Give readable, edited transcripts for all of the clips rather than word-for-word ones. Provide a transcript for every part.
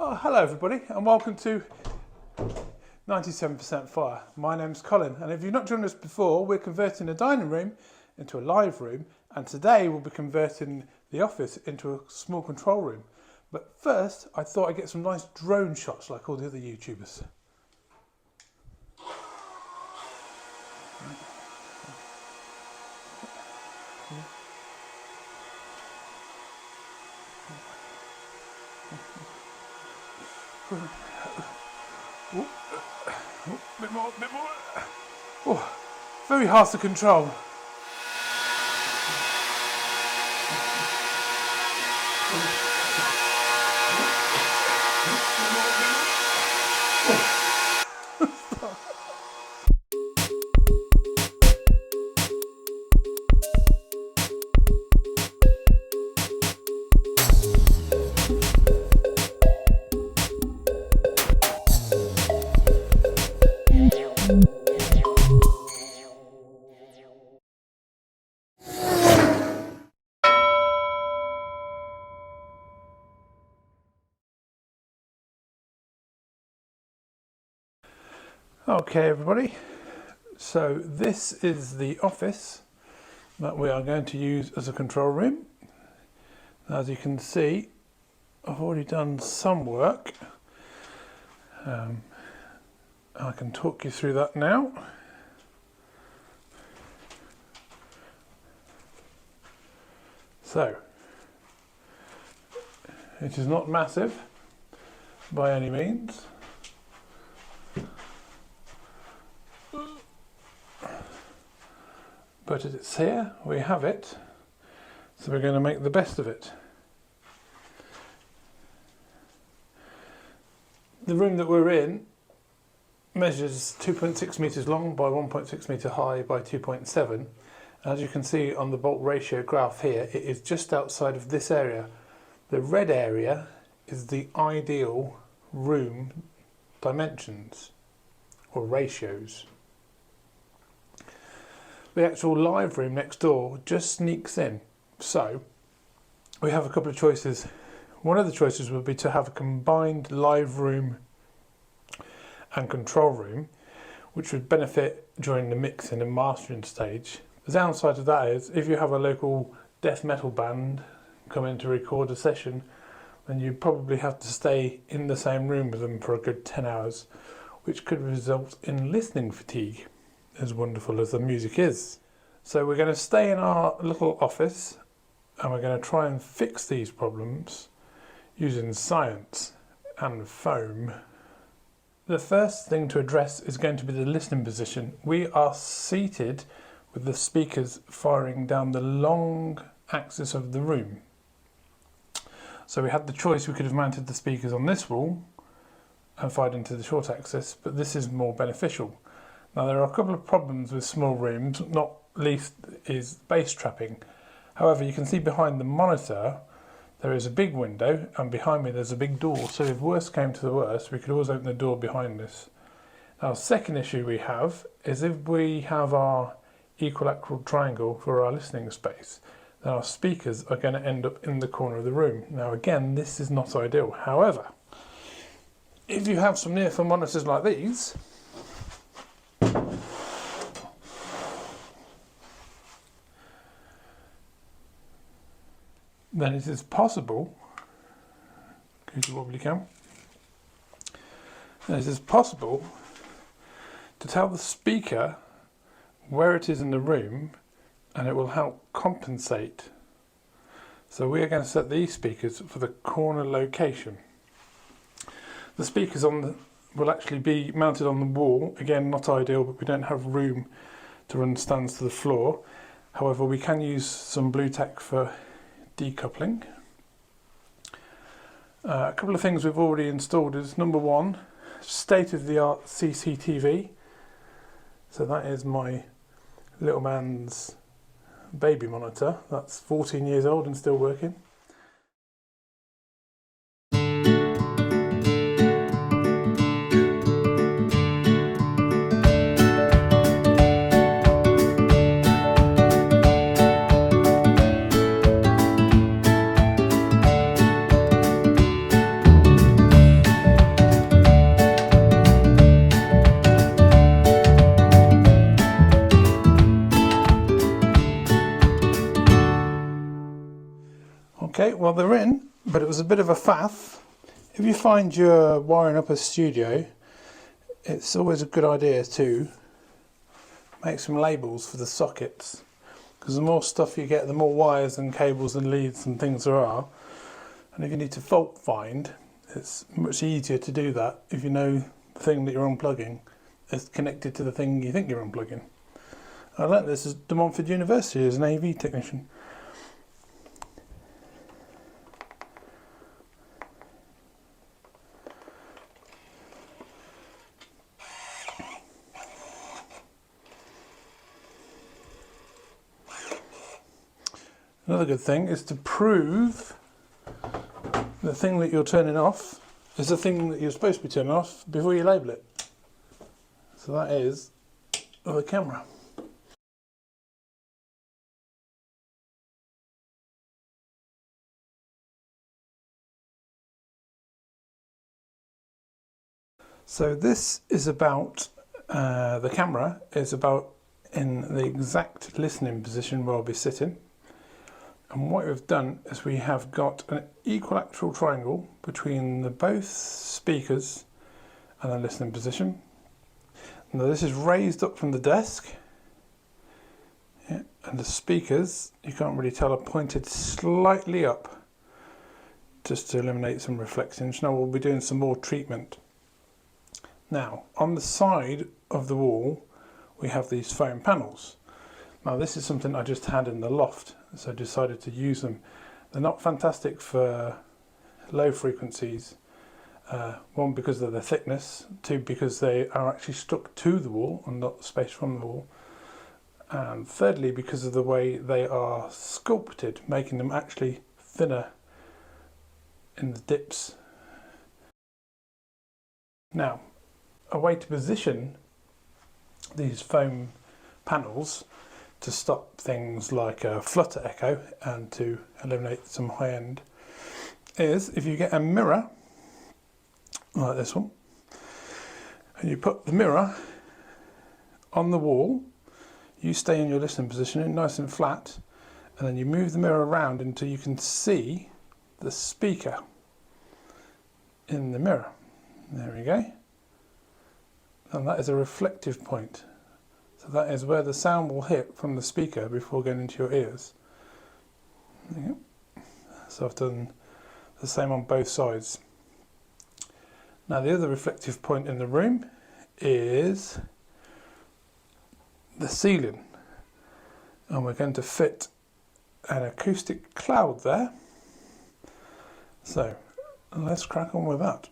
Oh, hello everybody and welcome to 97% Fire. My name's Colin, and if you've not joined us before, we're converting a dining room into a live room, and today we'll be converting the office into a small control room. But first, I thought I'd get some nice drone shots like all the other YouTubers. Bit more. Oh, very hard to control. Okay everybody, so this is the office that we are going to use as a control room. As you can see, I've already done some work. I can talk you through that now. So, it is not massive by any means. But it's here, we have it, so we're going to make the best of it. The room that we're in measures 2.6 metres long by 1.6 metre high by 2.7. As you can see on the bolt ratio graph here, it is just outside of this area. The red area is the ideal room dimensions or ratios. The actual live room next door just sneaks in. So we have a couple of choices. One of the choices would be to have a combined live room and control room, which would benefit during the mixing and mastering stage. The downside of that is if you have a local death metal band come in to record a session, then you probably have to stay in the same room with them for a good 10 hours, which could result in listening fatigue, as wonderful as the music is. So we're going to stay in our little office and we're going to try and fix these problems using science and foam. The first thing to address is going to be the listening position. We are seated with the speakers firing down the long axis of the room. So we had the choice, we could have mounted the speakers on this wall and fired into the short axis, but this is more beneficial. Now there are a couple of problems with small rooms, not least is bass trapping. However, you can see behind the monitor there is a big window and behind me there's a big door, so if worst came to the worst we could always open the door behind us. Now second issue we have is if we have our equilateral triangle for our listening space, then our speakers are going to end up in the corner of the room. Now again, this is not ideal. However, if you have some near-field monitors like these, then it is possible, go to wobbly cam, then it is possible to tell the speaker where it is in the room and it will help compensate. So we are going to set these speakers for the corner location. The speakers will actually be mounted on the wall. Again, not ideal, but we don't have room to run stands to the floor. However, we can use some blue tack for decoupling. A couple of things we've already installed is number one, state-of-the-art CCTV. So that is my little man's baby monitor. That's 14 years old and still working. but it was a bit of a faff. If you find you're wiring up a studio, it's always a good idea to make some labels for the sockets, because the more stuff you get, the more wires and cables and leads and things there are. And if you need to fault find, it's much easier to do that if you know the thing that you're unplugging is connected to the thing you think you're unplugging. I learnt this at De Montfort University as an AV technician. Another good thing is to prove the thing that you're turning off is the thing that you're supposed to be turning off before you label it. So that is the camera. So this is about, the camera is about in the exact listening position where I'll be sitting. And what we've done is we have got an equilateral triangle between the both speakers and the listening position. Now this is raised up from the desk, yeah, and the speakers, you can't really tell, are pointed slightly up just to eliminate some reflections. Now we'll be doing some more treatment. Now on the side of the wall we have these foam panels. Now this is something I just had in the loft, so I decided to use them. They're not fantastic for low frequencies. One, because of their thickness. Two, because they are actually stuck to the wall and not spaced from the wall. And thirdly, because of the way they are sculpted, making them actually thinner in the dips. Now, a way to position these foam panels to stop things like a Flutter echo and to eliminate some high end is if you get a mirror like this one and you put the mirror on the wall, you stay in your listening position nice and flat, and then you move the mirror around until you can see the speaker in the mirror. There we go. And that is a reflective point. So that is where the sound will hit from the speaker before going into your ears. There you go. So I've done the same on both sides. Now the other reflective point in the room is the ceiling. And we're going to fit an acoustic cloud there. So let's crack on with that.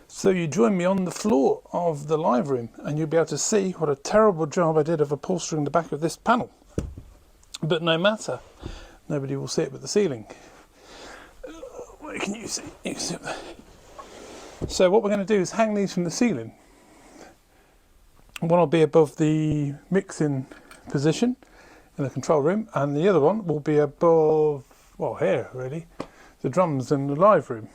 So you join me on the floor of the live room and you'll be able to see what a terrible job I did of upholstering the back of this panel. But no matter, nobody will see it but the ceiling. Where can you see? You can see it there. So what we're going to do is hang these from the ceiling. One will be above the mixing position in the control room, and the other one will be above, well, here really, the drums in the live room.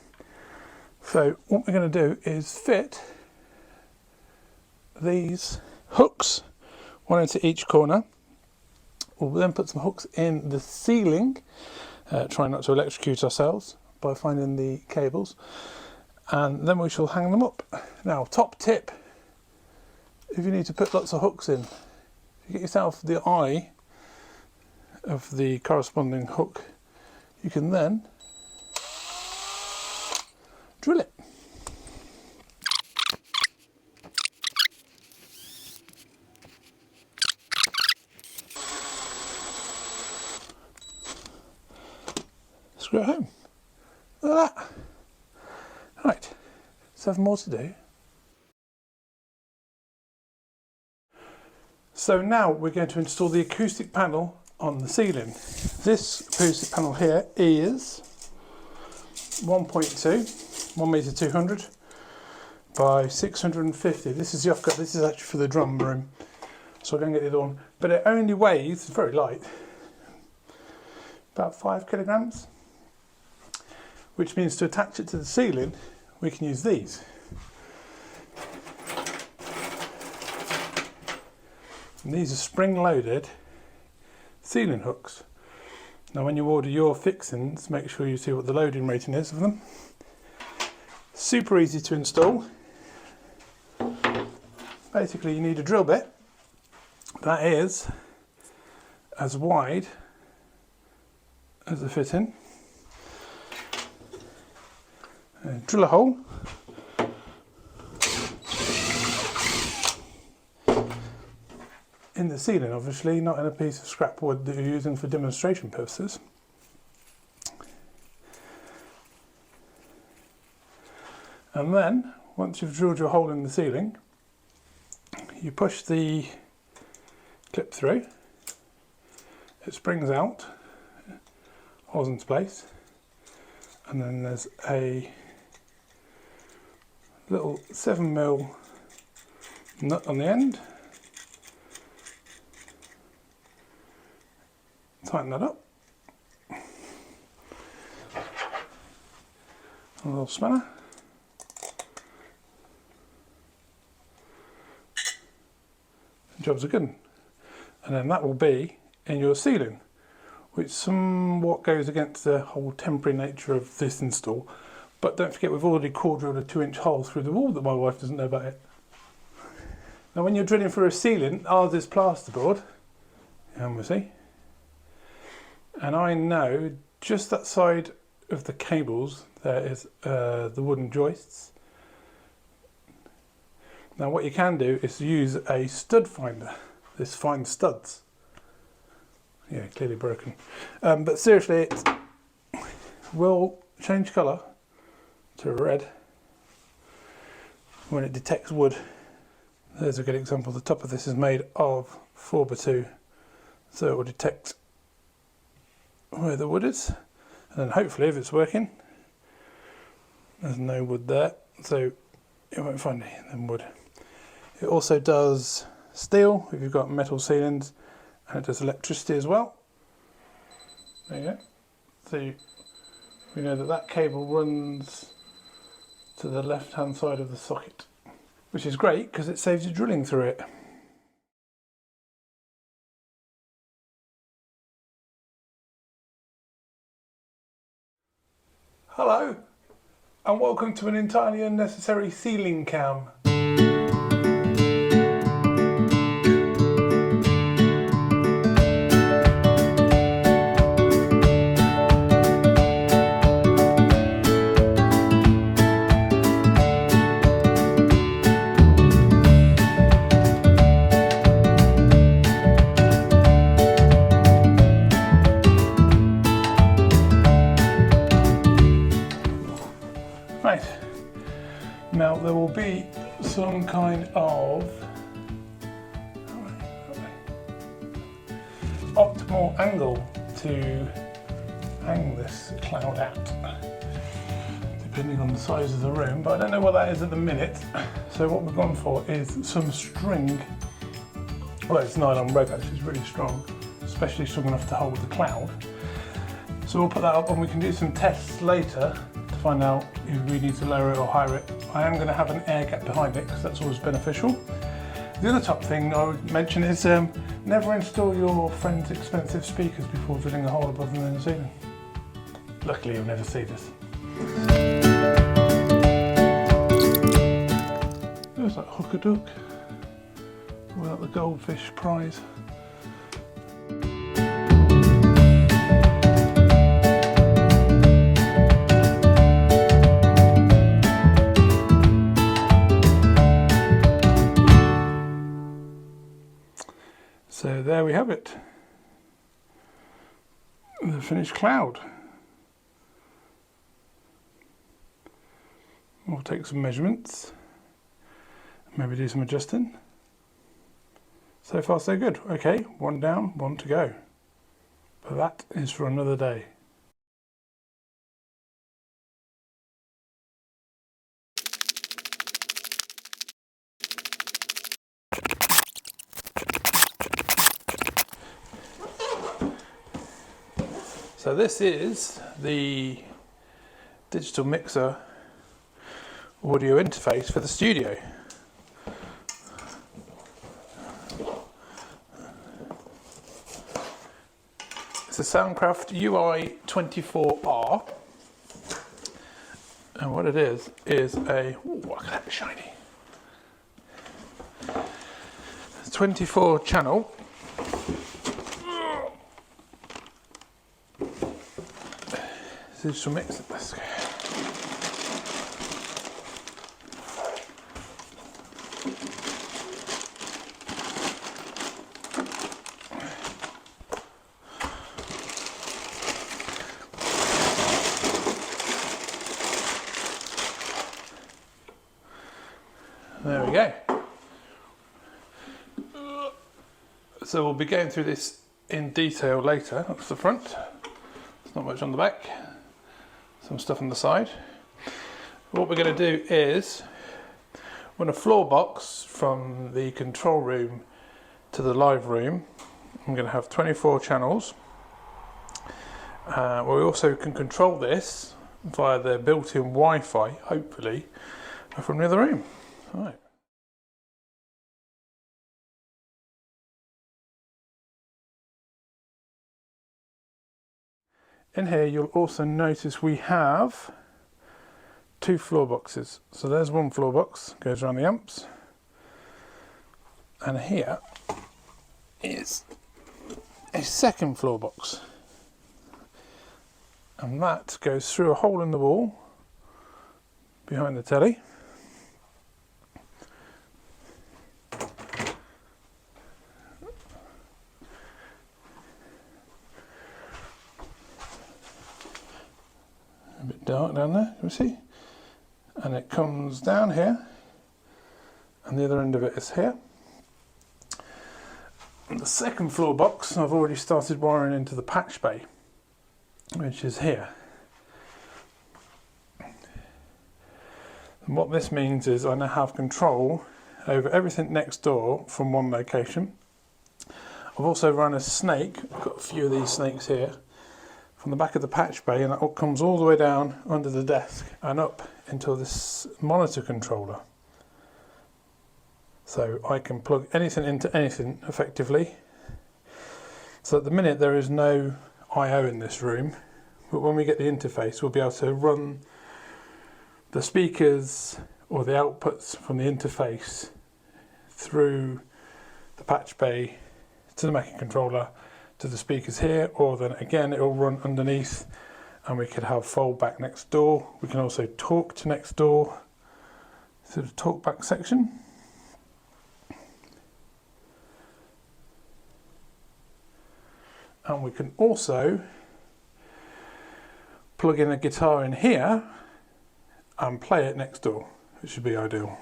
So what we're going to do is fit these hooks, one into each corner. We'll then put some hooks in the ceiling, try not to electrocute ourselves by finding the cables, and then we shall hang them up. Now, top tip, if you need to put lots of hooks in, you get yourself the eye of the corresponding hook, you can then drill it. Screw it home. Look at that. Right, so I have more to do. So now we're going to install the acoustic panel on the ceiling. This acoustic panel here is 1.2, 1 meter 200 by 650. This is the offcut. This is actually for the drum room. So I'm going to get the other one. But it only weighs, it's very light, about 5 kilograms. Which means to attach it to the ceiling, we can use these. And these are spring loaded ceiling hooks. Now when you order your fixings, make sure you see what the loading rating is of them. Super easy to install. Basically you need a drill bit that is as wide as the fitting. Drill a hole. In the ceiling, obviously, not in a piece of scrap wood that you're using for demonstration purposes. And then, once you've drilled your hole in the ceiling, you push the clip through, it springs out, holds into place, and then there's a little 7mm nut on the end. Tighten that up. A little spanner. Jobs are good. And then that will be in your ceiling, which somewhat goes against the whole temporary nature of this install. But don't forget, we've already core drilled a 2-inch hole through the wall that my wife doesn't know about it. Now when you're drilling for a ceiling, ours is plasterboard, and we'll see. And I know just that side of the cables there is the wooden joists. Now what you can do is use a stud finder. This finds studs. Yeah, clearly broken. But seriously, it will change colour to red when it detects wood. There's a good example. The top of this is made of 4x2, so it will detect where the wood is, and then hopefully, if it's working, there's no wood there, so it won't find any then wood. It also does steel if you've got metal ceilings, and it does electricity as well. There you go. So we know that that cable runs to the left hand side of the socket, which is great because it saves you drilling through it. Hello, and welcome to an entirely unnecessary ceiling cam. Right, now there will be some kind of optimal angle to hang this cloud at, depending on the size of the room, but I don't know what that is at the minute. So what we've gone for is some string. Well, it's nylon rope actually, it's really strong, especially strong enough to hold the cloud. So we'll put that up and we can do some tests later to find out if we need to lower it or higher it. I am going to have an air gap behind it because that's always beneficial. The other top thing I would mention is never install your friend's expensive speakers before drilling a hole above them in the ceiling. Luckily you'll never see this. There's that hooker duck without the goldfish prize. So there we have it, the finished cloud. We'll take some measurements, maybe do some adjusting. So far so good. Okay, one down, one to go. But that is for another day. So this is the digital mixer audio interface for the studio. the Soundcraft UI24r, and what it is a, ooh, look at that shiny, 24 channel digital mix. Let's go. There we go. So we'll be going through this in detail later. That's the front. There's not much on the back. Some stuff on the side. What we're going to do is run a floor box from the control room to the live room. I'm going to have 24 channels. We also can control this via the built-in Wi-Fi, hopefully, from the other room. All right. In here you'll also notice we have two floor boxes. So there's one floor box, goes around the amps, and here is a second floor box, and that goes through a hole in the wall behind the telly. A bit dark down there, can you see? And it comes down here, and the other end of it is here. And the second floor box I've already started wiring into the patch bay, which is here. And what this means is I now have control over everything next door from one location. I've also run a snake, I've got a few of these snakes here, from the back of the patch bay, and that all comes all the way down under the desk and up into this monitor controller. So I can plug anything into anything effectively. So at the minute there is no I/O in this room, but when we get the interface we'll be able to run the speakers or the outputs from the interface through the patch bay to the microcontroller to the speakers here, or then again it will run underneath, and we could have fold back next door. We can also talk to next door through the talk back section. And we can also plug in a guitar in here and play it next door, which should be ideal.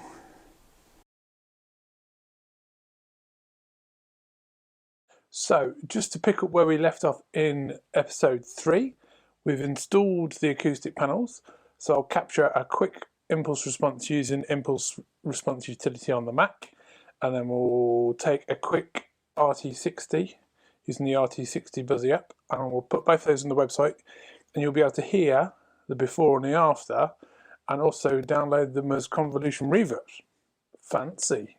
So just to pick up where we left off in episode 3, we've installed the acoustic panels. So I'll capture a quick impulse response using impulse response utility on the Mac, and then we'll take a quick RT60 using the RT60 Buzzy app, and we'll put both those on the website, and you'll be able to hear the before and the after, and also download them as convolution reverbs. Fancy.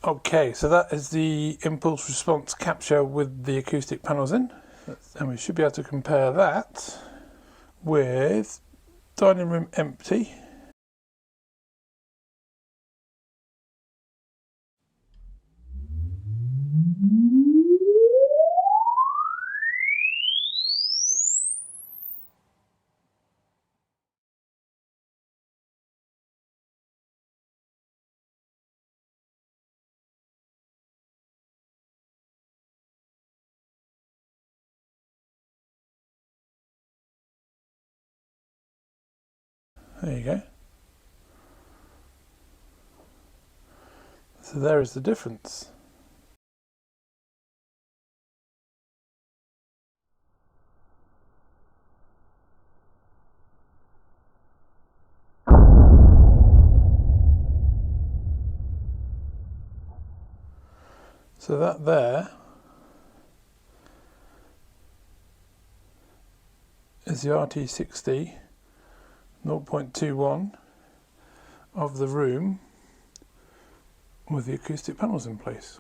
Okay, so that is the impulse response capture with the acoustic panels in, and we should be able to compare that with dining room empty. There you go. So there is the difference. So that there is the RT60 0.21 of the room with the acoustic panels in place.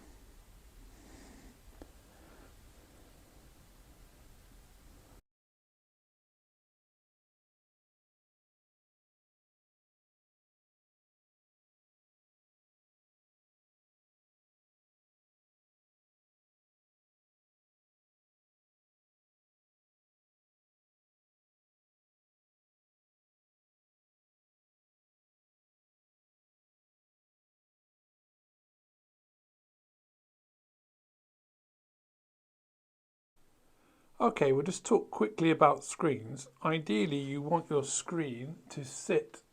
Okay, we'll just talk quickly about screens. Ideally, you want your screen to sit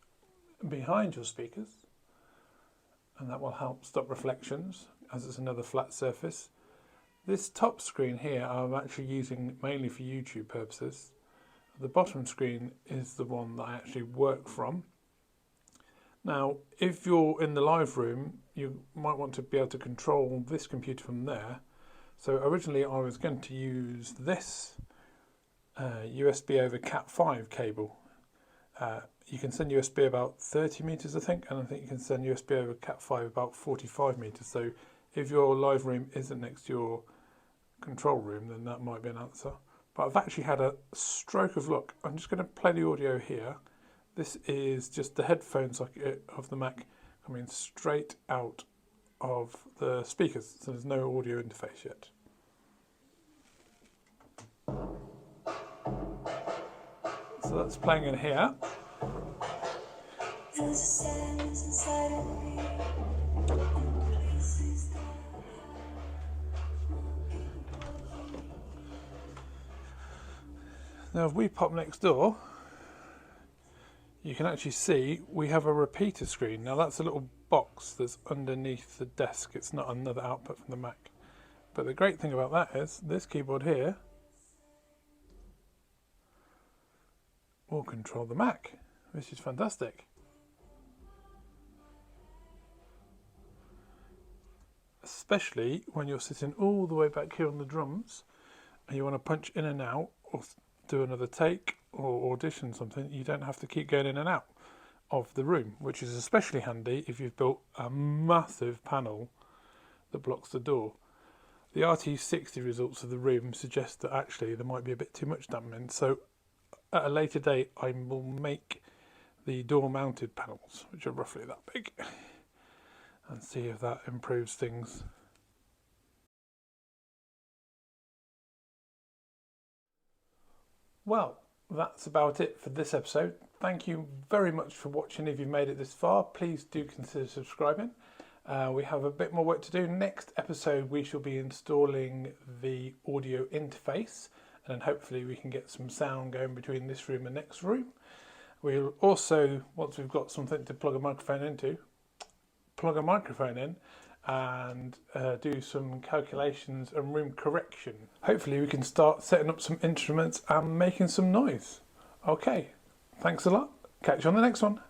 behind your speakers, and that will help stop reflections as it's another flat surface. This top screen here I'm actually using mainly for YouTube purposes. The bottom screen is the one that I actually work from. Now, if you're in the live room, you might want to be able to control this computer from there. So originally I was going to use this USB over Cat5 cable. You can send USB about 30 meters, I think, and I think you can send USB over Cat5 about 45 meters. So if your live room isn't next to your control room, then that might be an answer. But I've actually had a stroke of luck. I'm just going to play the audio here. This is just the headphone socket of the Mac coming straight out of the speakers, so there's no audio interface yet. So that's playing in here. Now if we pop next door, you can actually see we have a repeater screen. Now that's a little box that's underneath the desk. It's not another output from the Mac. But the great thing about that is this keyboard here will control the Mac, which is fantastic. Especially when you're sitting all the way back here on the drums and you want to punch in and out or do another take or audition something, you don't have to keep going in and out of the room, which is especially handy if you've built a massive panel that blocks the door. The RT60 results of the room suggest that actually there might be a bit too much dampening, so at a later date I will make the door mounted panels, which are roughly that big, and see if that improves things. Well, that's about it for this episode. Thank you very much for watching. If you've made it this far, please do consider subscribing. We have a bit more work to do. Next episode we shall be installing the audio interface, and then hopefully we can get some sound going between this room and next room. We'll also, once we've got something to plug a microphone into, plug a microphone in and do some calculations and room correction. Hopefully we can start setting up some instruments and making some noise. Okay, thanks a lot. Catch you on the next one.